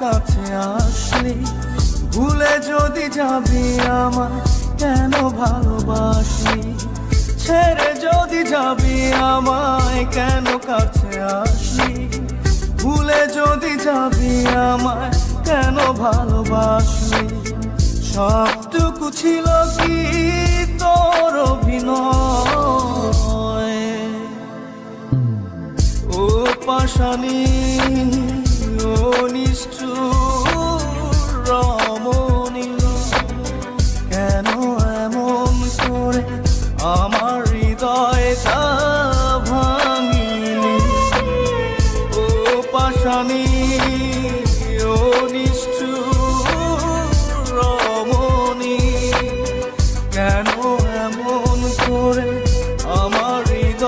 কাছে আসলি, ভুলে যদি যাবি আমায় কেন ভালোবাসলি, ছেড়ে যদি যাবি আমায় কেন কাছে আসলি, ভুলে যদি যাবি আমায় কেন ভালোবাসলি। সবটুকু ছিল কি তোর অভিনয়, ও পাষাণী ও নিষ্ঠুর রমণী, কেন এমন করে আমার হৃদয়টা ভাঙিলি, ও পাষাণী